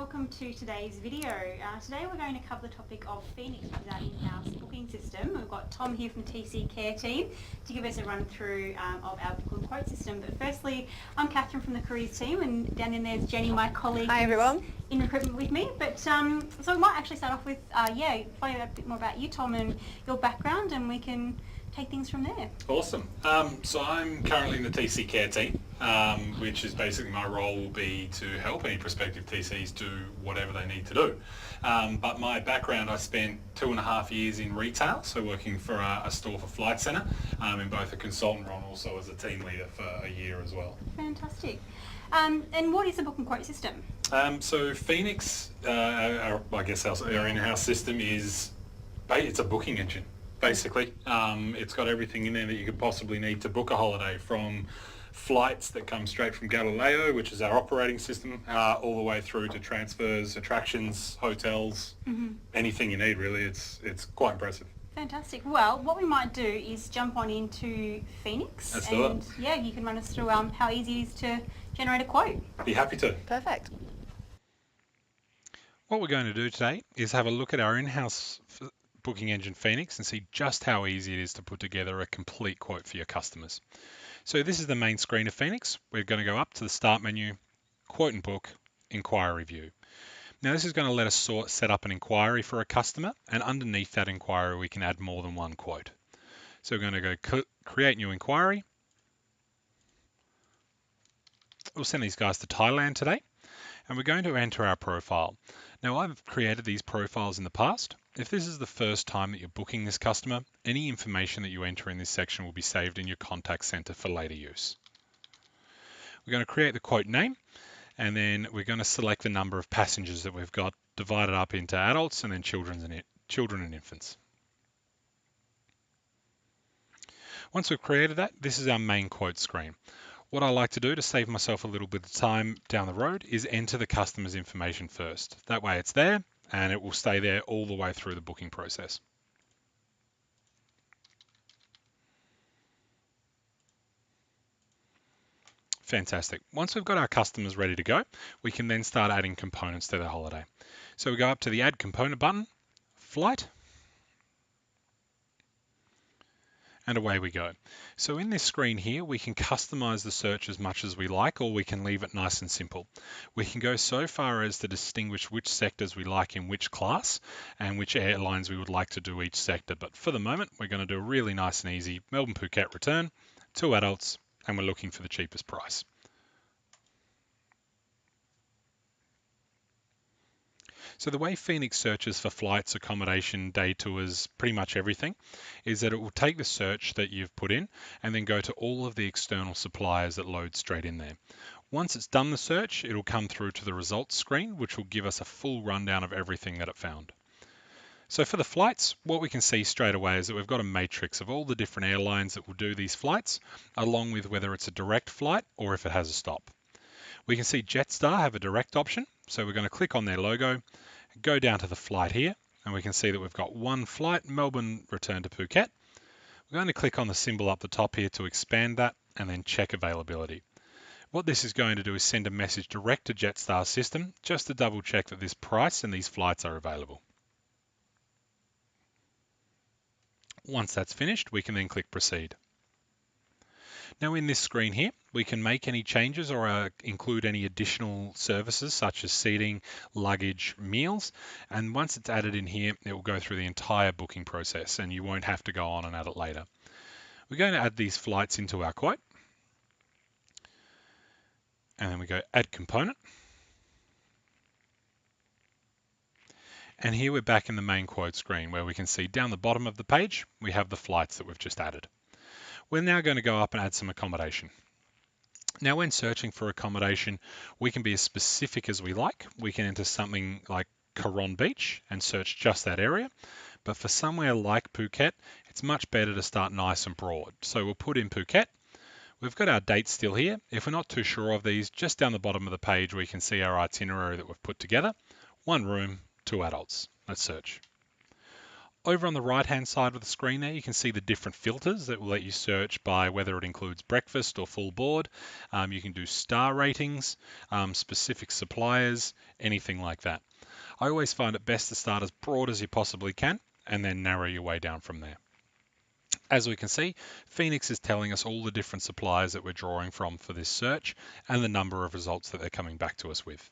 welcome to today's video. Today we're going to cover the topic of Phoenix, which is our in-house booking system. We've got Tom here from the TC Care team to give us a run through of our book and quote system. But firstly, I'm Catherine from the careers team, and down in there's Jenny, my colleague. Hi everyone. In recruitment with me. But so we might actually start off with find out a bit more about you, Tom, and your background, and we can take things from there. Awesome. So I'm currently in the TC Care team, which is basically my role will be to help any prospective TCs do whatever they need to do. But my background, I spent 2.5 years in retail, so working for a store for Flight Centre, in both a consultant role and also as a team leader for a year as well. Fantastic. And what is the book and quote system? So Phoenix, I guess our in-house system it's a booking engine. Basically, it's got everything in there that you could possibly need to book a holiday, from flights that come straight from Galileo, which is our operating system, all the way through to transfers, attractions, hotels, anything you need really. It's quite impressive. Fantastic. Well, what we might do is jump on into Phoenix. Let's do it. Yeah, you can run us through how easy it is to generate a quote. Be happy to. Perfect. What we're going to do today is have a look at our in-house booking engine Phoenix and see just how easy it is to put together a complete quote for your customers. So this is the main screen of Phoenix. We're going to go up to the start menu, quote and book, inquiry view. Now this is going to let us set up an inquiry for a customer, and underneath that inquiry we can add more than one quote. So we're going to go create new inquiry. We'll send these guys to Thailand today, and we're going to enter our profile. Now I've created these profiles in the past. If this is the first time that you're booking this customer, any information that you enter in this section will be saved in your contact center for later use. We're going to create the quote name, and then we're going to select the number of passengers that we've got divided up into adults and then children and infants. Once we've created that, this is our main quote screen. What I like to do to save myself a little bit of time down the road is enter the customer's information first. That way it's there and it will stay there all the way through the booking process. Fantastic. Once we've got our customers ready to go, we can then start adding components to their holiday. So we go up to the Add Component button, Flight, and away we go. So in this screen here, we can customize the search as much as we like, or we can leave it nice and simple. We can go so far as to distinguish which sectors we like in which class and which airlines we would like to do each sector. But for the moment, we're going to do a really nice and easy Melbourne Phuket return, 2 adults, and we're looking for the cheapest price. So the way Phoenix searches for flights, accommodation, day tours, pretty much everything, is that it will take the search that you've put in and then go to all of the external suppliers that load straight in there. Once it's done the search, it'll come through to the results screen, which will give us a full rundown of everything that it found. So for the flights, what we can see straight away is that we've got a matrix of all the different airlines that will do these flights, along with whether it's a direct flight or if it has a stop. We can see Jetstar have a direct option, so we're going to click on their logo, go down to the flight here, and we can see that we've got one flight, Melbourne return to Phuket. We're going to click on the symbol up the top here to expand that and then check availability. What this is going to do is send a message direct to Jetstar's system just to double check that this price and these flights are available. Once that's finished, we can then click proceed. Now in this screen here, we can make any changes or include any additional services such as seating, luggage, meals. And once it's added in here, it will go through the entire booking process and you won't have to go on and add it later. We're going to add these flights into our quote. And then we go Add Component. And here we're back in the main quote screen where we can see down the bottom of the page, we have the flights that we've just added. We're now going to go up and add some accommodation. Now when searching for accommodation, we can be as specific as we like. We can enter something like Coron Beach and search just that area. But for somewhere like Phuket, it's much better to start nice and broad. So we'll put in Phuket. We've got our dates still here. If we're not too sure of these, just down the bottom of the page, we can see our itinerary that we've put together. 1 room, 2 adults. Let's search. Over on the right-hand side of the screen there, you can see the different filters that will let you search by whether it includes breakfast or full board. You can do star ratings, specific suppliers, anything like that. I always find it best to start as broad as you possibly can and then narrow your way down from there. As we can see, Phoenix is telling us all the different suppliers that we're drawing from for this search and the number of results that they're coming back to us with.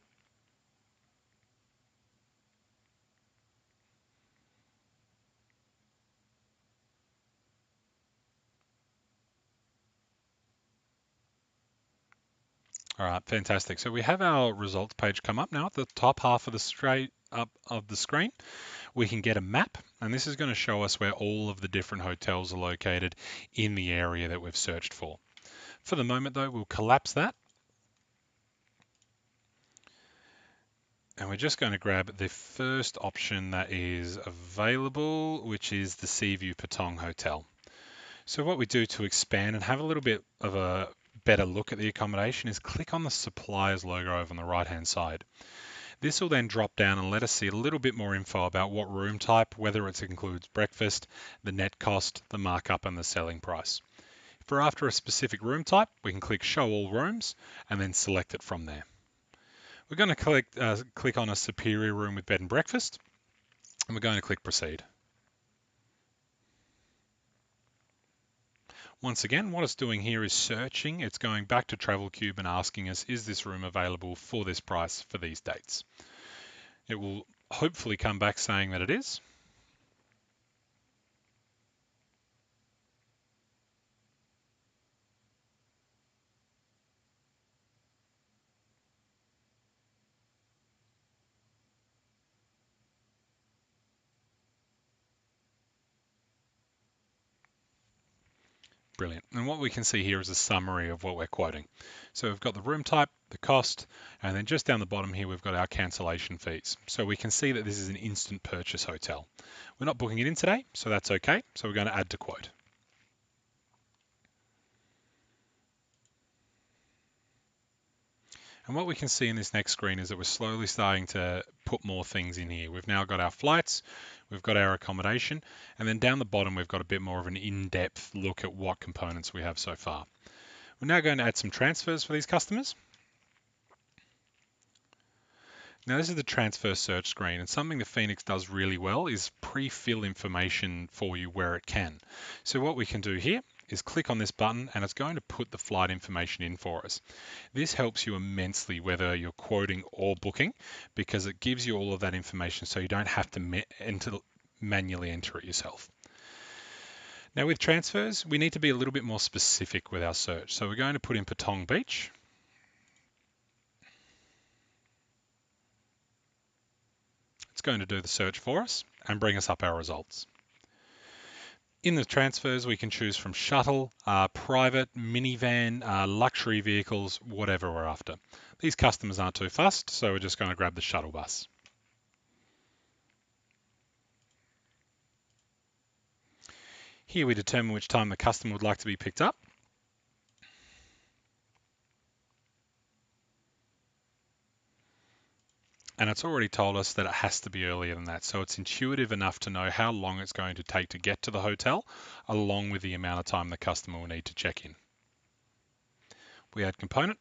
All right, fantastic. So we have our results page come up now. At the top half of the straight up of the screen, we can get a map, and this is going to show us where all of the different hotels are located in the area that we've searched for. For the moment though, we'll collapse that. And we're just going to grab the first option that is available, which is the Seaview Patong Hotel. So what we do to expand and have a little bit of a better look at the accommodation is click on the suppliers logo over on the right hand side. This will then drop down and let us see a little bit more info about what room type, whether it includes breakfast, the net cost, the markup and the selling price. If we're after a specific room type, we can click show all rooms and then select it from there. We're going to click on a superior room with bed and breakfast, and we're going to click proceed. Once again, what it's doing here is searching. It's going back to TravelCube and asking us, is this room available for this price for these dates? It will hopefully come back saying that it is. Brilliant. And what we can see here is a summary of what we're quoting. So we've got the room type, the cost, and then just down the bottom here, we've got our cancellation fees. So we can see that this is an instant purchase hotel. We're not booking it in today, so that's okay. So we're going to add to quote. And what we can see in this next screen is that we're slowly starting to put more things in here. We've now got our flights, we've got our accommodation, and then down the bottom we've got a bit more of an in-depth look at what components we have so far. We're now going to add some transfers for these customers. Now this is the transfer search screen, and something that Phoenix does really well is pre-fill information for you where it can. So what we can do here is click on this button and it's going to put the flight information in for us. This helps you immensely whether you're quoting or booking, because it gives you all of that information so you don't have to manually enter it yourself. Now with transfers, we need to be a little bit more specific with our search. So we're going to put in Patong Beach. It's going to do the search for us and bring us up our results. In the transfers, we can choose from shuttle, private, minivan, luxury vehicles, whatever we're after. These customers aren't too fussed, so we're just going to grab the shuttle bus. Here we determine which time the customer would like to be picked up. And it's already told us that it has to be earlier than that. So it's intuitive enough to know how long it's going to take to get to the hotel, along with the amount of time the customer will need to check in. We add component.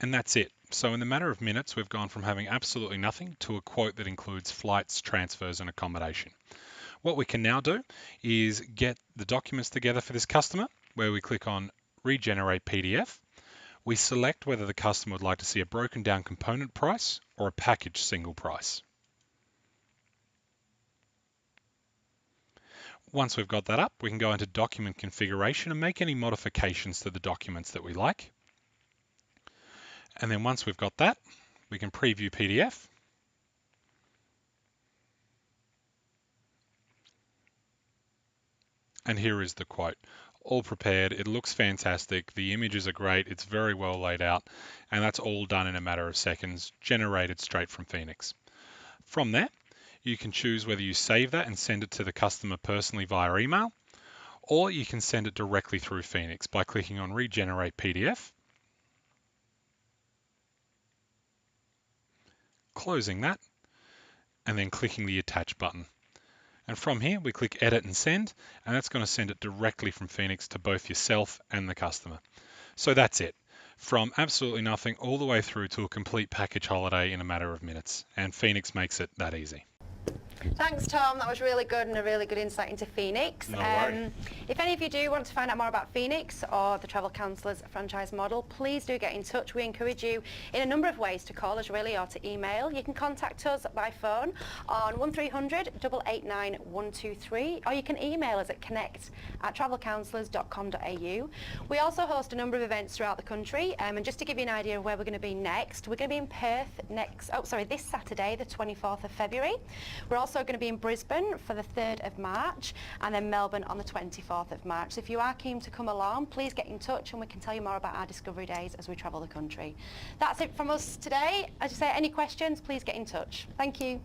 And that's it. So in the matter of minutes, we've gone from having absolutely nothing to a quote that includes flights, transfers, and accommodation. What we can now do is get the documents together for this customer, where we click on Regenerate PDF. We select whether the customer would like to see a broken down component price or a package single price. Once we've got that up, we can go into document configuration and make any modifications to the documents that we like. And then once we've got that, we can preview PDF. And here is the quote. All prepared, it looks fantastic, the images are great, it's very well laid out, and that's all done in a matter of seconds, generated straight from Phoenix. From there, you can choose whether you save that and send it to the customer personally via email, or you can send it directly through Phoenix by clicking on Regenerate PDF, closing that, and then clicking the attach button. And from here, we click edit and send, and that's going to send it directly from Phoenix to both yourself and the customer. So that's it. From absolutely nothing all the way through to a complete package holiday in a matter of minutes. And Phoenix makes it that easy. Thanks, Tom. That was really good and a really good insight into Phoenix. No worries. If any of you do want to find out more about Phoenix or the Travel Counsellors franchise model, please do get in touch. We encourage you in a number of ways to call us really or to email. You can contact us by phone on 1300 889 123, or you can email us at connect@travelcounsellors.com.au. We also host a number of events throughout the country, and just to give you an idea of where we're going to be next, we're going to be in Perth this Saturday, the 24th of February. We're also going to be in Brisbane for the 3rd of March, and then Melbourne on the 24th of March. So if you are keen to come along, please get in touch and we can tell you more about our Discovery Days as we travel the country. That's it from us today. As I say, any questions, please get in touch. Thank you.